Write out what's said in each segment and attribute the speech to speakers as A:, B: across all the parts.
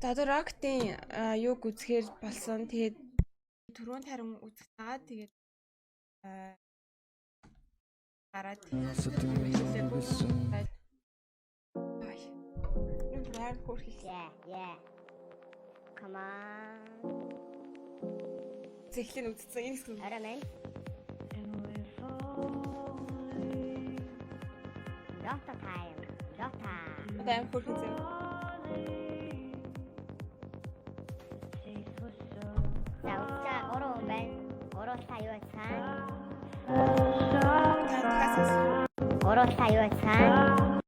A: За одоо Rocket-ийн юуг үзэхээр болсон. Тэгээд түрүүнд харин үзчихлаа. Тэгээд аа, гараад хэлээгүй. Ай. Энэ брайм хөрхий.
B: Yeah, yeah. Come on.
A: Зэхлэн үзсэн. Энэ хэсэг.
B: Арай мэн. Lotta time. Lotta.
A: Одоо аим хөрхий зэв.
B: За 웃자 어려운 맨 어렵다 요찬 어렵다 요찬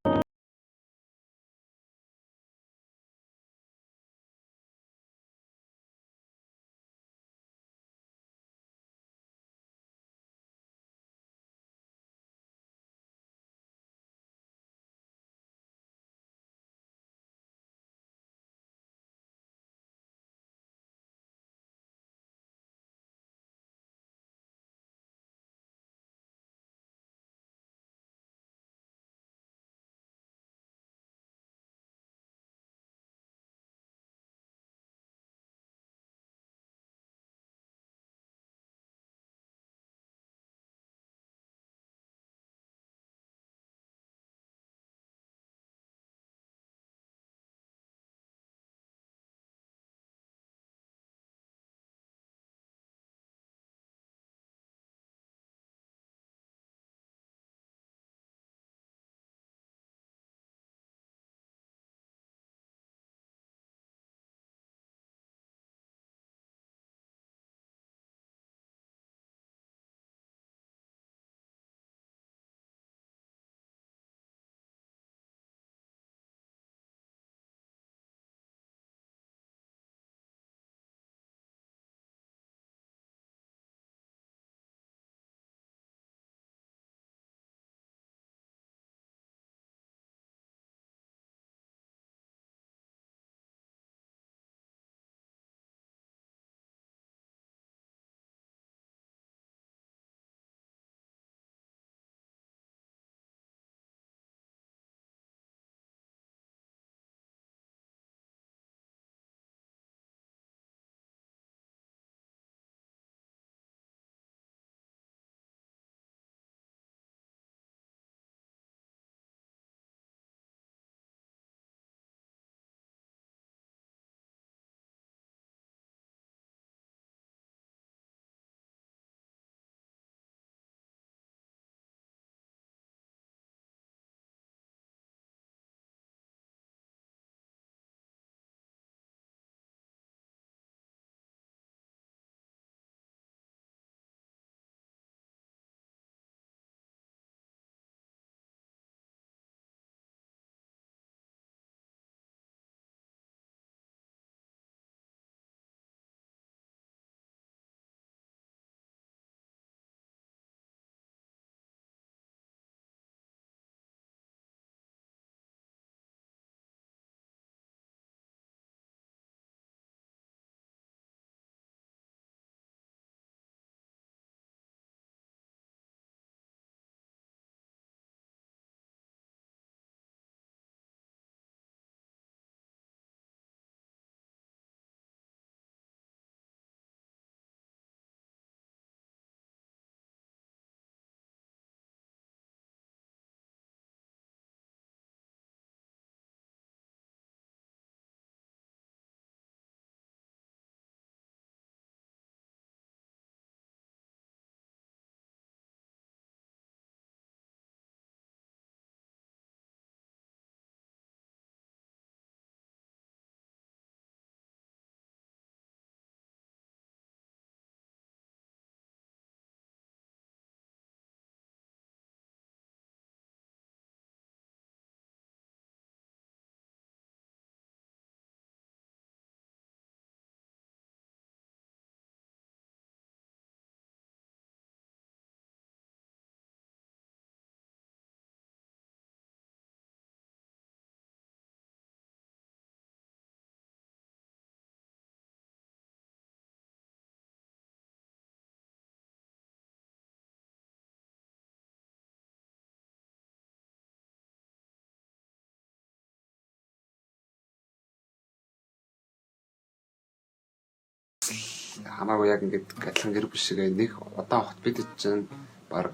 C: хамаагүй яг ингээд адилхан гэр бүл шигээ нэг удаан хот бид чинь баг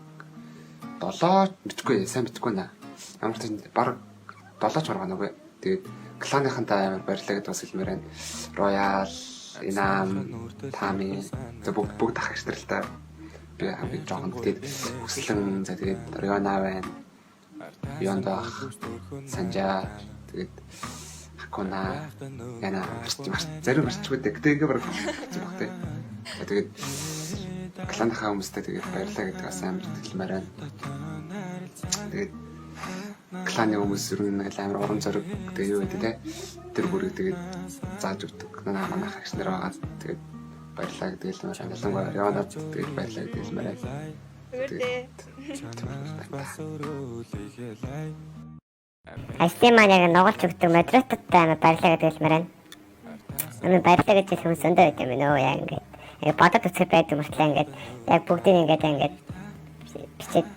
C: 7 мэдгүй сайн мэдгүй наа. Ямар ч баг 7 ч маргаана үгүй. Тэгээд кланыхантай амар баярлалаа гэдээ бас хэлмээр байна. Royal, Inam, Tami бүгд ах ихтэй би хамгийн жоохон тэгээд хүслэн за тэгээд Riona байна. Yoндах, Sanja тэгээд Hakuna яна зарим марчгүй дээ. Гэтэ ингээ баг зүгтэй. Тэгээд кланхаа хүмүүстэй тэгээд баярлалаа гэдэг бас амар хэлмээр байна. Тэгээд кланы хүмүүс ер нь амар уран зориг тэгээд юу гэдэг те тэр бүрийг тэгээд зааж өгдөг. Манай хагч нар байгаа. Тэгээд баярлалаа гэдэг хэлмээр байна. Ялангуяа Рионад тэгээд баярлалаа гэдэг хэлмээр байна.
B: Айстэй маань яг нугалж өгдөг модератортай амар баярлалаа гэдэг хэлмээр байна. Амар баярлалаа гэж хүмүүс өндөө байт юм нөө яг ингээд. Яг бодод үсгэж байдаг мөртлөө ингээд яг бүгдийг ингээд бичээд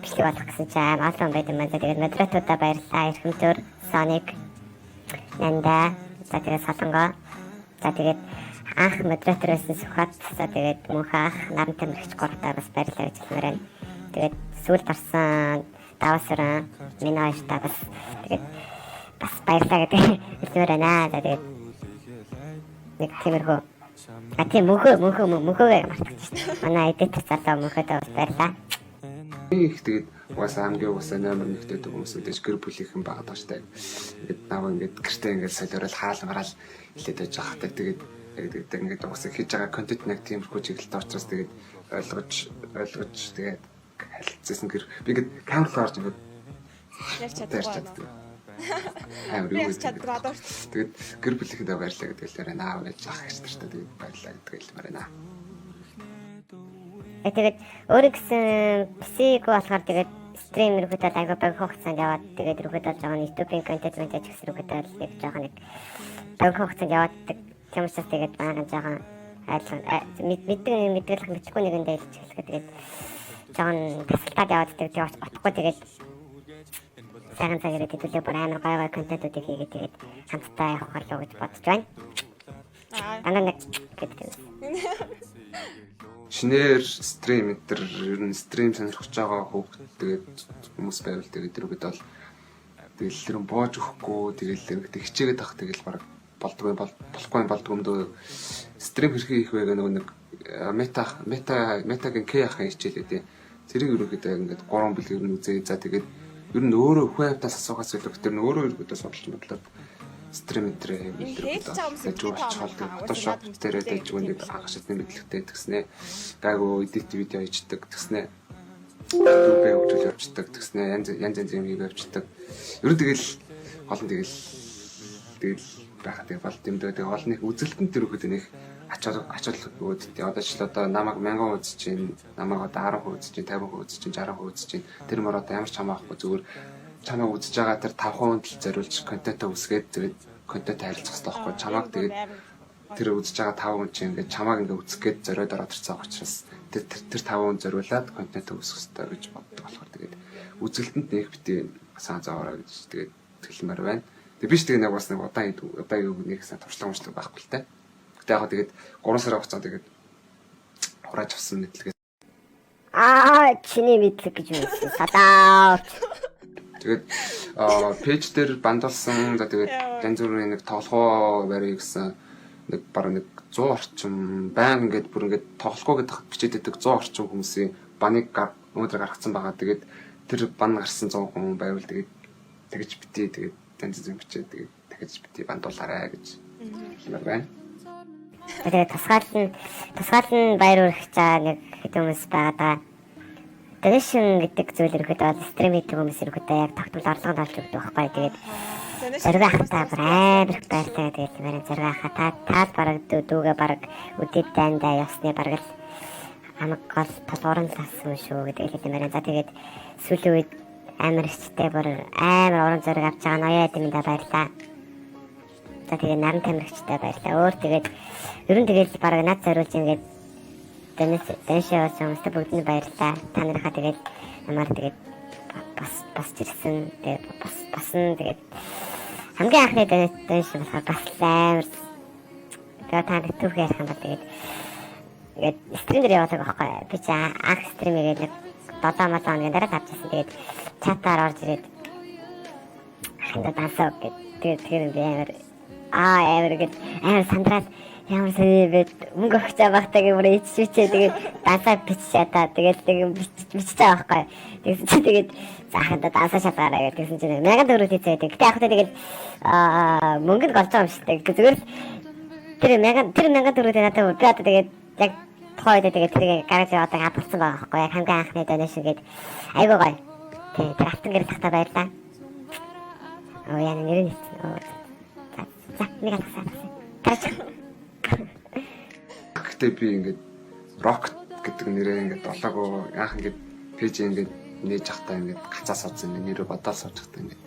B: бичлэг болох гэсэн чинь амар олон байт юм байна. Тэгээд модератортай баярлалаа. Эрхэмтөр, Sonic, Нанда, за тэгээд Солонгоо. За тэгээд анх модератор байсан Сүхбат. За тэгээд мөнхөх наран тамирчид гуравтаа бас баярлалаа гэж хэлмээр байна. Тэгээд сүүлд орсон Давасран миний ааштай бас тэгээд бас баярлалаа гэдэг хэлмээр байна. Тэгээд нэг тиймэрхүү тийм мөнхөө мартчихсан. Манай эдитер залуу мөнхөдөө бас баярлалаа.
C: Их тэгээд угаасаа хамгийн угаасаа номер 1-тэй хүмүүсүүдээс гэр бүлийнхэн байгаа даа штэ. Ингээд нав ингээд гэртээ ингээд солиорол хараал мараал хилээд байж байгаа хаа. Тэгээд ингээд угаасаа хийж байгаа контент нэг тиймэрхүү чиглэлтэй учраас тэгээд ойлгож тэгээд харилцсан гэр би ингээд камераар орж ингээд
A: ярьж чадахгүй.
C: амар юу гэдэг. Тэгээд гэр бүлийнхэндээ баярлалаа гэдэг хэлээр наа гэж ах гэж тэртээ тэгээд баярлалаа гэдэг хэлмээр байна.
B: Тэгээд өөрөө гэсэн психик болохоор тэгээд стрим рүүгээ айгаа баг хугацаанд яваад тэгээд рүүгээ жоохон YouTube-ийн контент гэж гэсэн рүүгээ яг жоохон нэг баг хугацаанд яваад тийм учраас тэгээд баахан жоохон мэдээлэл мэдхгүй нэгэндээ хэлж хэлэхэд тэгээд жоохон тасалтаад яваад тэгээд утгагүй тэгээд сайхан цагаараа хэдүүлээ бүр амар гой контентуудыг хийгээд тэгээд хамтдаа явах болов гэж бодож байна. Дандаа нэг гэдэг.
C: Шинээр стрим энэ ер нь стрим сонирхож байгаа хүүхд тэгээд хүмүүс байвал тэгээд тэрүүгэд бол тэгэл тэр нь боож өгөхгүй тэгэл хичээгээд авах тэгэл баг болохгүй юм дөө стрим хэрхий их байга нэг метагийн К ахын хичээлээ тий. Тэрийг ерөөхдөө ингээд 3 бэлгээр нь үзээ. За тэгээд ер нь өөрөө хувьтаас асуугаас илүү тэр нь өөрөө ерөөдөө судалж бодлоо стрим дээр фотошоп дээр дэж үнийг агшилтны мэдлэгтэй тэгснэ. Гайгүй эдит видео хийдэг тэгснэ. YouTube-ээр хөгжүүл явуулдаг тэгснэ. Янз юм явуулдаг. Ер нь тэгэл гол нь тэгэл байхад тэг бол тэмдэг тэг гол нь үзэлтэнд тэр өгöd нэг ачаал өгöd тий. Одоо жишээ одоо намайг 1000 үзэж чинь намайг одоо 10% үзэж чинь 50% үзэж чинь 60% үзэж чинь тэр мөр одоо ямар ч хамаахгүй зүгээр чамайг үзэж байгаа тэр 5% л зориулж контентоо үсгээд тэгээд контент харилцах хэрэгтэй байхгүй чамайг тэгээд тэр үзэж байгаа 5% чинь ингээд чамайг ингээд үсгээд зориод ороод ирсэн учраас тэр 5% зориулаад контентоо үсгэх хэрэгтэй гэж боддог болохоор тэгээд үзэлтэнд нэг битээ сан заагаараа гэж тэгээд хэлмээр байна. Тэгээд биш тэгээд нэг бас нэг удаан юу нэг сан туршлага байхгүй л те. Гэтэ яг тэгээд 3 сар хугацаанд тэгээд хурааж авсан мэдлэгээ
B: чиний мэдлэг гэж юм. Садаа.
C: Тэгээд пэйж дээр бандуулсан за тэгээд янз бүрийн нэг тоглохоо барья гэсэн нэг баг нэг 100 орчим баян ингээд бүр ингээд тоглохоо гэдэг бичээд байдаг 100 орчим хүмүүсийн баныг өнөөдөр гаргацсан байгаа. Тэгээд тэр бан гарсан 100 хүн байвал тэгээд тэгж битээ тэгээд янз бүрийн бичээд тэгээд тэгж битээ бандуулаарай гэж хэлмээр байна.
B: Тэгээд тусгаал нь баяр хүргэж байгаа нэг хэд хүмүүс байгаа. Donation гэдэг зүйл ирэхэд бол стрим хийдэг хүмүүс ирэхэд яг тогтмол орлого олж өгдөг байхгүй. Тэгээд зэрэг хатаа амар их байртай тэгээд мэрэн зэрэг хатаа тал бараг дүүгээ бараг үдэд дандаа явсны бараг л амаг гол толгорон ласан шүү гэдэг хэлмээр. За тэгээд сүүлийн үед амар ихтэй бүр амар уран зориг авч байгаа ноёо эдэмдээ баярлаа. За тэгээд наран тамирчтай баярлаа. Өөр тэгээд ер нь тэгээд бараг над зориулж ингээд Дэншээс юмстай бүгдний баярлалаа. Та нарынхаа тэгээд ямар тэгээд бас ирсэн. Тэгээд басан тэгээд хамгийн анхны дэнш болохоор бас амар. Тэгээд та нарт түүх ярих юм ба тэгээд Тэгээд стрим дээр яваад байгаа байхгүй. Би чи анх стрим хийгээд нэг 7 хоногийн дараа тавьчихсан. Тэгээд чатаар орж ирээд хандаа дансаа тэгээд би амар гээд амар сандраад ямар сони бэ мөнгө өгч байгаатаа гэмээр иччихээ тэгээд дансаа биччихээ та тэгээд бичиж байгаа байхгүй. Тэгсэн чи тэгээд зааханда дансаа шатаараа гэдгийгсэн чи 1000 төгрөг хийцээ. Гэтэ яг хөтэ тэгээд мөнгөнд голж байгаа юм шиг тэгээд зүгээр тэр 1000 төгрөг надад би одоо тэгээд яг тохойд тэгээд тэрийг гаргаж яваад авчихсан байгаа байхгүй. Яг хамгийн анхны донешн гээд айгуу гоё. Тэгээд тэр автан гэр тахта баярлаа. Яа нэр нь за нэг атсан.
C: Гэхдээ би ингээд Rocket гэдэг нэрээ ингээд долоогүй яах ингээд пэйж ингээд нээж захтаа ингээд гацаас авсан нэрээ бодоод сууж захтаа ингээд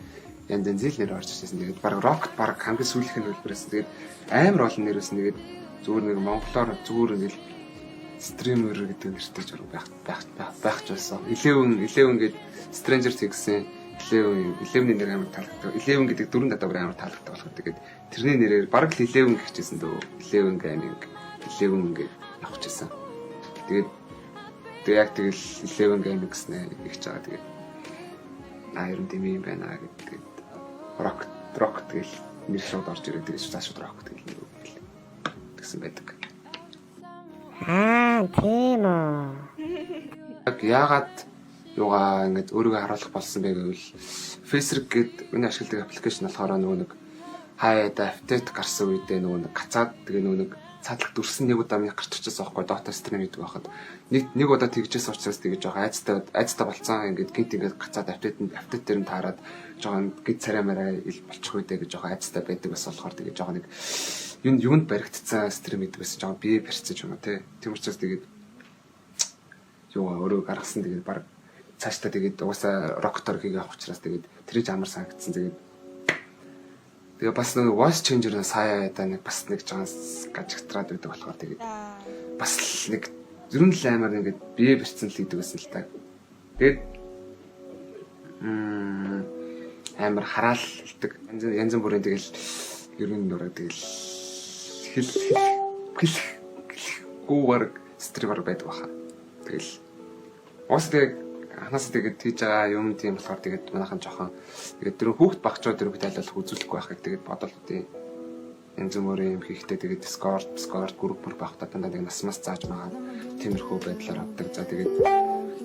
C: янз янз зил нэр орж ирсэн. Тэгээд баг Rocket баг хамгийн сүүлийнх нь хэлбэрээс тэгээд амар олон нэрээс нэгээд зүгээр нэг монголоор зүгээр ингээд стример гэдэг нэртэй жураг байх ч байсан. 11 гээд Stranger Things-ийн 11-ний нэр амар таалагддаг. 11 гэдэг дөрөв дадагр амар таалагддаг болохоор тэгээд тэрний нэрээр баг л 11 гэхчихсэн дөө. 11 gaming 11 ингээд явчихсан. Тэгээд яг тэгэл 11 gaming гэснэ ихж байгаа. Тэгээд ер нь тийм юм байна гэдэг. Rocket гэл нэр шууд орж ирээд тэгээд шууд Rocket гэл нэр гэсэн байдаг.
B: Тийм үү.
C: Яагаад юугаа ингээд өөрийгөө харуулах болсон бэ гэвэл Facebook гэдэг миний ашигладаг аппликейшн болохоор нөгөө нэг хаяад апдейт гарсан үедээ нөгөө нэг гацаад тэгээ нөгөө нэг цаадлах дүрсэн нэг удаа минь гарч ирчихсэн байхгүй Dota stream хийдэг байхад нэг удаа тэгжээс учраас тэгэж жоох айцтай болцсон ингээд гинт ингээд гацаад апдейт дээр нь таарад жоох гид царай мараа ил болчих үедээ гэж жоох айцтай байдаг бас болохоор тэгээ жоох нэг юунд баригдцсан stream хийдэг байсан жоох бие барьцаж юм тий. Тийм учраас тэгээд юугаа өөрөө гаргасан тэгээд баг цаашдаа тэгээд угаасаа Rocket-оор хийгээ авах учраас тэгээд тэрэж амар санагдсан. Тэгээд бас нэг voice changer-ын сая яда нэг бас нэг жоон гажигтраад байдаг болохоор тэгээд бас нэг ерөн л амар ингээд бие барьцсан л хийдэг байсан л та. Тэгээд амар хараал хэлдэг. Янз бүрийн тэгэл ерөн нураа тэгэл хэлэхгүйгээр стример байдаг баха. Тэгэл уус тэгээд анаас тэгээд хийж байгаа юм тийм болохоор тэгээд манайхан жоохон тэгээд дөрөв хүүхд багчаа дөрөв тайлбарлах үзүүлэхгүй байхыг тэгээд бодол үгүй янз бүрийн юм хийхдээ тэгээд Discord групп багтаа дандаа тэгээд нас зааж байгаа тиймэрхүү байдлаар авдаг. За тэгээд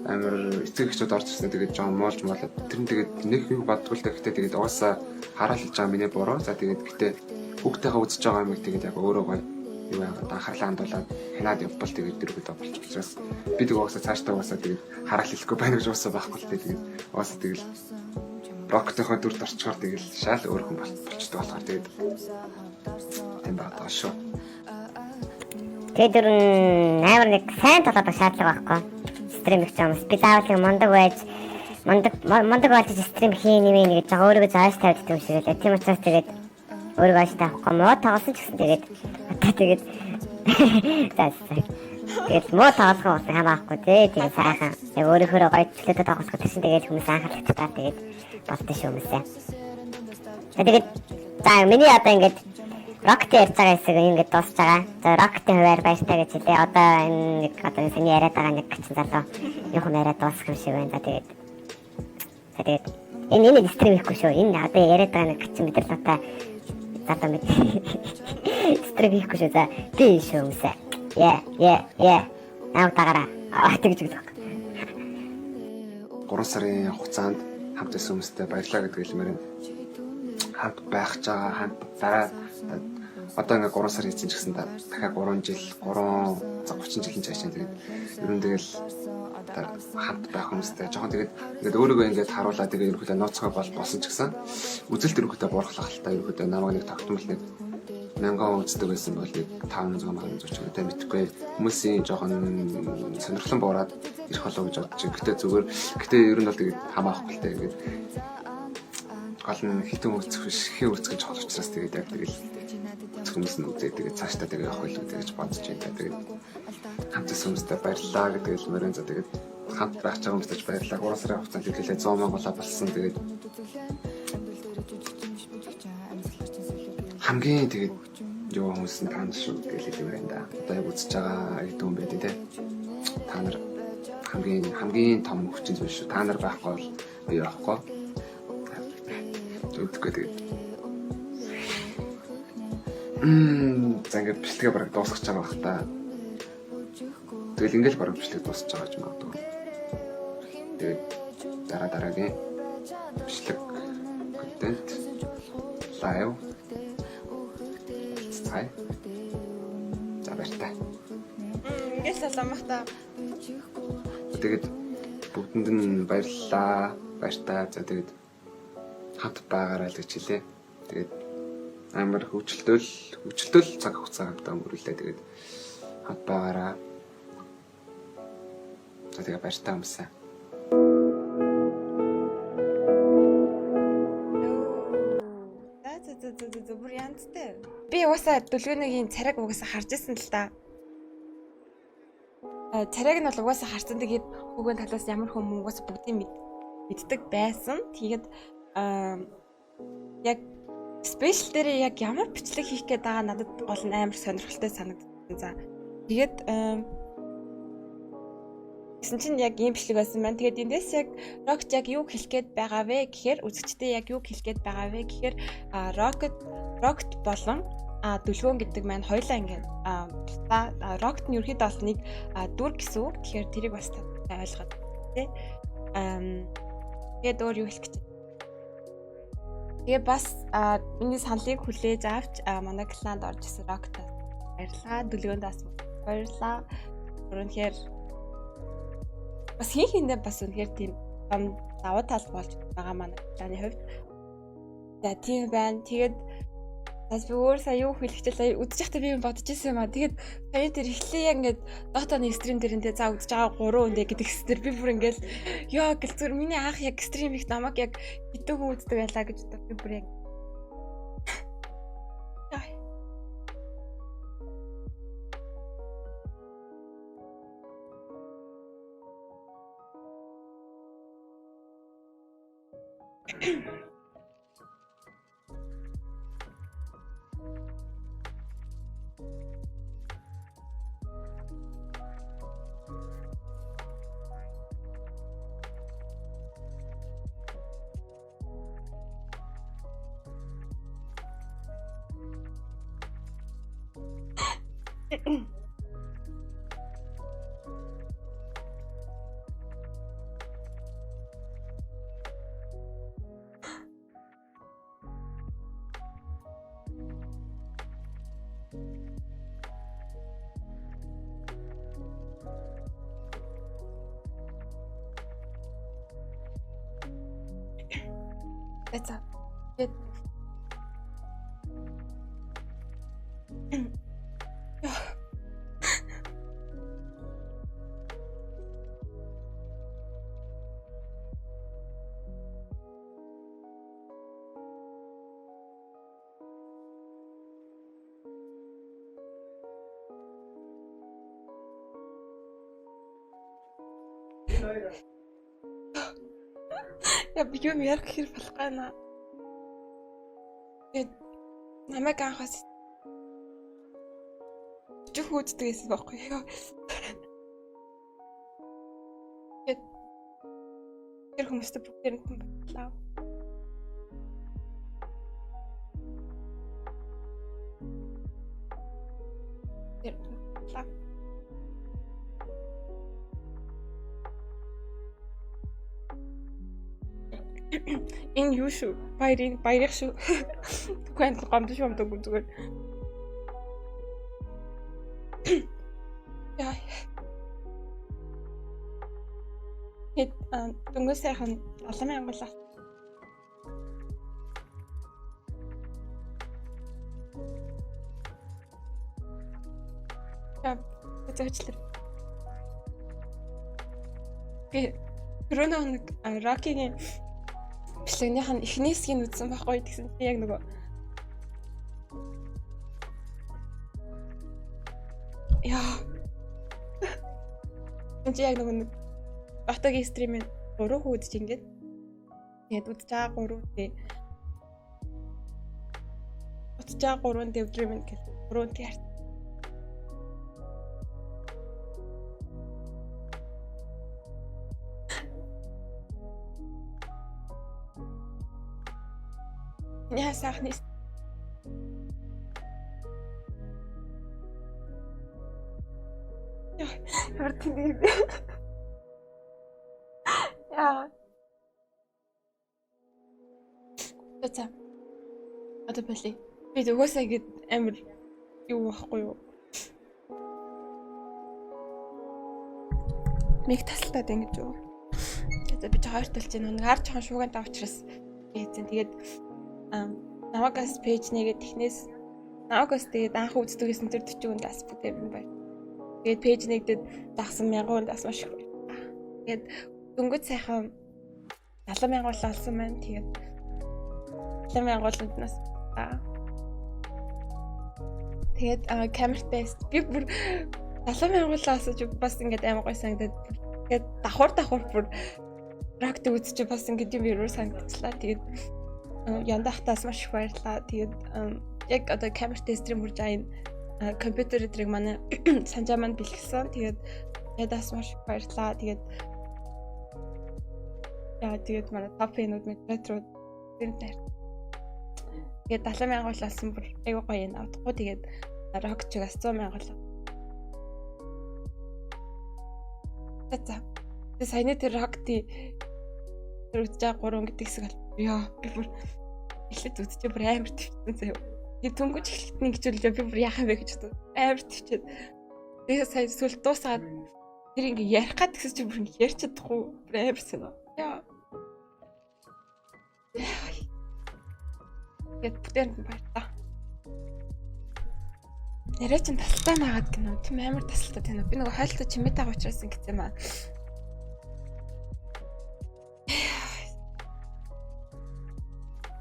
C: амар эцэг эхчүүд орж ирсэн тэгээд жоон моолж моолоод тэр нь тэгээд нэг юм бодвол гэхдээ тэгээд угаасаа хараалж байгаа миний буруу. За тэгээд гэтээ хүүхдтэйгээ үзэж байгаа юм тэгээд яг өөрөө гоё юу яагаад анхаарлаа хандуулаад хянаад явбал тэгээд дөрөвдөө болчих учраас би тэг угаасаа цаашдаа угаасаа тэгээд хараал хэлэхгүй байна гэж уусаа байхгүй л тэгээд угаасаа тэгэл Rocket-ийнхоо дүрд орчхоор тэгэл шал өөр хүн болчихдог болохоор тэгээд тийм байгаа шүү.
B: Тэгээд дөрөв амар нэг сайн толгойд шаардлага байхгүй. Стрим их юм. Би заавал мондог байж стрим хийн нэмээ гэж байгаа өөрийгөө зааж тавьдаг юм шиг л. Тийм учраас тэгээд өөрийгөө ааш тавихгүй муу тоглосон ч гэсэн тэгээд тэгээд муу тоглох нь хамаахгүй тийм сайхан. Яг өөрийнхөө гоё төлөвлөлтөд тоглох гэсэн тэгээд хүмүүс анхаарал татаад тэгээд болтой шүү юмсаа. Тэгээд за миний одоо ингээд Rocket ярьж байгаа хэсэг ингээд дуусч байгаа. За Rocket-ийн хуваар баяртай гэж хэлээ. Одоо энэ нэг одоо саний яриад байгаа нэг гिचэн залуу юу юм яриад дуусах юм шиг байна. За тэгээд энэ стрим хийхгүй шүү. Энэ одоо яриад байгаа нэг гिचэн мэдрэлтэй татамт стрим хийхгүй шүү. За би шүү юмсаа. Yeah. Наутагара. Тэгж.
C: 3 сарын хугацаанд хамт байсан хүмүүстээ баярлалаа гэдэг хэлмээр хамт байх ч байгаа хамт дараа одоо ингээ 3 сар хийсэн ч гэсэн дахиад 3 жил 30 жилийн цааш тэгээд ер нь тэгэл хамт байх хүмүүстэй жоохон тэгээд ингээд өөрийгөө ингээд харуулаад тэгээд ерөөхдөө нууцгаа болсон ч гэсэн үзэлт ерөөхдөө буурхлах л та ерөөхдөө намайг нэг тогтмол нэг 1000 үздэг байсан бол нэг 500 мянга үзчих гэдэг мэдхгүй хүмүүсийн жоохон сонирхлон буураад ирэх болов гэж бодож байна. Гэтэ ер нь бол тэгээд хамаахгүй л тэгээд гол нь хитэн үүсэх биш хин үүсгэж чухал учраас тэгээд яг тэгэл хүмүүс нь үзээ тэгээд цаашдаа тэгээд явах байлгүй гэж бодож байна. Тэгээд хамт хүмүүстэй баярлалаа гэдэг хэлмээрэн за тэгээд хамт байх ч хүмүүстэж баярлалаа. 3 сарын хугацаанд хэлээ 100 мянга болсон тэгээд хамгийн тэгээд Юу хүмүүс нь таана шүү гэж хэлмээр энэ да. Одоо яг үзэж байгаа гэдэг юм байд те. Та нар хамгийн том хүчин зүйл шүү. Та нар байхгүй бол би байхгүй. Зүгтгээ тэгээд. За ингээд бичлэгээ бараг дуусгаж байгаа бах та. Тэгэл ингээд бараг бичлэг дуусгаж байгаа юм аа. Тэгээд дараагийн бичлэг контент лайв хай. За баяртай.
A: Ингээд саламахта.
C: Тэгээд бүгдэнд нь баярлалаа. Баяртай. За тэгээд хамт байгаарай л гэж хэлээ. Тэгээд амар хөвчлөлтөл цаг хугацаагаа өнгөрүүлээ. Тэгээд хамт байгаарай. За тэгээд баяртай юмсаа.
A: Бүр янзтай. Би угаасаа дүлгөөнийг царайг угаасаа харж ирсэн л та. Царайг нь бол угаасаа харсан. Тэгээд хүүгийн талаас ямар хүмүүс угаасаа бүгдийг мэддэг байсан. Тэгээд яг спешиал дээр яг ямар бичлэг хийх гээд байгаа надад гол нь амар сонирхолтой санагдсан. За. Тэгээд гэсэн чинь яг ийм бичлэг байсан байна. Тэгээд эндээс яг Rocket яг юу хэлэх гээд байгаа вэ гэхээр үзэгчдээ яг юу хэлэх гээд байгаа вэ гэхээр Rocket болон дүлгөөн гэдэг маань хоёлаа ингээд Rocket нь ерөөхдөө бол нэг дүр гэсэн үг. Тэгэхээр тэрийг бас та ойлгоод тий. Тэгээд өөр юу хэлэх гэж. Тэгээ бас миний саналыг хүлээж авч манай кланд орж ирсэн Rocket баярлаа. Дүлгөөндөөс баярлаа. Өөрөөр бас хийхиндээ бас үнэхээр тийм даваа тал болж байгаа манай кланы хувьд. За тийм байна. Тэгээд бас би өөр сая юу хэлэх гэлээ үзэж байхдаа би бодож ирсэн юм аа. Тэгээд сая тэр эхлээ яг ингээд Dota-ны стрим дээр энэ за үзэж байгаа 3 өндөө гэдэг хэсгээр би бүр ингээд ёо гэл зүгээр миний анх яг стрим их намайг яг хэдэн хүн үздэг байлаа гэж бодож би бүр яг Эцэг. Я би юм ярих хэр болох гана. Тэгээд намайг анхаас чөх үздэгээс байхгүй юу. Тэгээд тэр хүмүүстэй бүгдээр нь боллоо. Энэ юу шүү? Баярх шүү. Тэгвэл гомдож юмдаг зүгээр. Яа. Хэд дөнгөс сайхан 7000 болоо. Я зөвчлээ. Би Рононог Рокигийн бичлэгнийх нь эхний хэсгийг үзсэн байхгүй гэсэн би яг нөгөө яа энэ яг нөгөө Батагийн стримийн 3 хүн үзэж ингээд тэгээд үзэж байгаа 3 дээ. Үзэж байгаа 3 дээ өдрийн гэх Өрөөнд яар. Яа сайхан. Ямар тийм. Яа. За. Одоо болий. Би угаасаа ингэ амар юу байхгүй юу? Миг тасалтаад ингэж юу? За би ч хоёр талж байна. Нэг хар жоохон шуугантай учраас ийцэн тэгээд намагас пэйж нэгээд технээс намагас тэгээд анх үздэгээс энэ 40 хүнд бас бүтээр юм байна. Тэгээд пэйж нэгдэд дагсан 1000 хүнд бас маш их байна. Тэгээд дөнгөж сайхан 70,000 бол олсон байна. Тэгээд 70,000 болонд нас тэгээд камер тест би бүр 70,000 асууж бас ингээд амар гой санагдаад тэгээд давхар бүр ракт үзчих бас ингээд юм ерөө санагдлаа. Тэгээд яндахтаас маш их баярлаа. Тэгээд яг одоо камер тестрийн бүр жаа компьютер эдрийг манай санжаа маань бэлгэлсэн. Тэгээд ядаас маш их баярлаа. Тэгээд манай топ фэнүүд модераторууд зэрэг тэгээд 70,000 бол олсон бүр айгүй гоё юм авахгүй. Тэгээд рок чигээс 100,000 бол. За. Тэгээд саяны тэр рокти тэр үдэж 3 гэдэг хэсэг бол ёо би бүр эхлээд үдчихээ бүр амар твцсэн заяа. Тэгээд түнгэж эхлэхэд нэг хичээлээ би бүр яах юм бэ гэж бодсон. Амар твчээд. Тэгээд сая сүл дуусаад тэр ингээ ярих гад гэсэн чи бүр ярьж чадахгүй бүр амар санаа. Яа. Гэт бүтээнд нь баярлаа. Нэрээ чин тасалтай наагаад гинөө. Тэм амар тасалтай тань. Би нөгөө хойлтой чимээтэй байгаа учраас ингэсэн юм аа.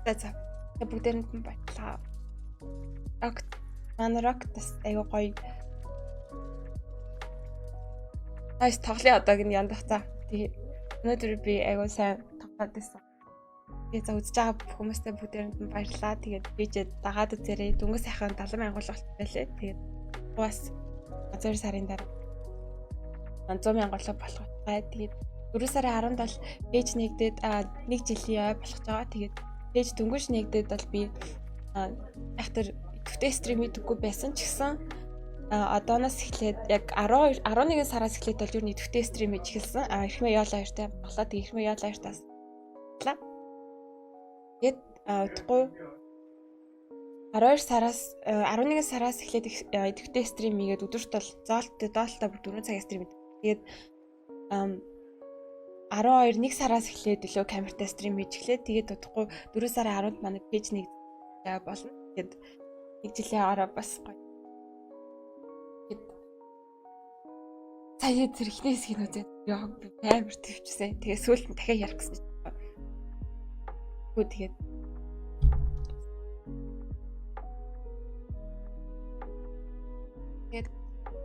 A: За. Бүтээнд нь баярлаа. Рок тас айгуу гоё. Айс тоглоё одоог нь яндах та. Тэгээ өнөөдөр би айгуу сайн тоглоод байсан. Тэгээ за үзэж байгаа хүмүүстэй бүгдээрэнд нь баярлалаа. Тэгээд би ч дагаад үзээрэй. Дөнгөж сайхан 70,000 болчихлоо байлээ. Тэгээд бас 2 сарын дараа 100,000 болох бай. Тэгээд 4 сарын 10-нд бол пэйж нэгдээд 1 жилийн яа болох байгаа. Тэгээд пэйж дөнгөж нэгдээд бол би яг тэр идэвхтэй стрим хийдэггүй байсан ч гэсэн одооноос эхлээд яг 11 сараас эхлээд бол юу нэг идэвхтэй стрим хийж эхэлсэн. Эрхмээ яалаа хоёртай болоо. Тэгээд эрхмээ яалаа хоёртаас гээд утгагүй 11 сараас эхлээд идэвхтэй стрим хийгээд өдөрт бол доолтой бүр 4 цагийн стрим. Тэгээд 1 сараас эхлээд өглөө камертай стрим хийж эхлээд тэгээд утгагүй 4 сарын 10-нд манай пэйж нэг болно. Тэгээд 1 жилийн араа бас гоё. Тэгээд сая зэрэгний хэсгийг үзээд яа амар төвчсэн. Тэгээд сүүлд нь дахиад ярих гэсэн. Тэгээд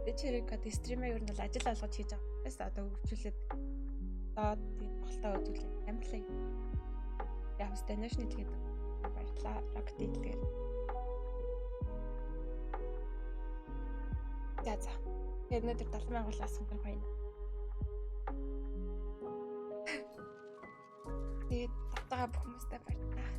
A: дэчэрэг стримээ ер нь бол ажил олгож хийж байгаа юм байна. Одоо хөгжүүлээд доод тийм болтой үзүүлээ. Амарлаа. Яг станашны тэгээд баярлаа. Рокти тэгээд. За. Тэгээд өнөөдөр 70,000 болоос юм байна. Тэгээд татгаа бүх хүмүүстээ баярлалаа.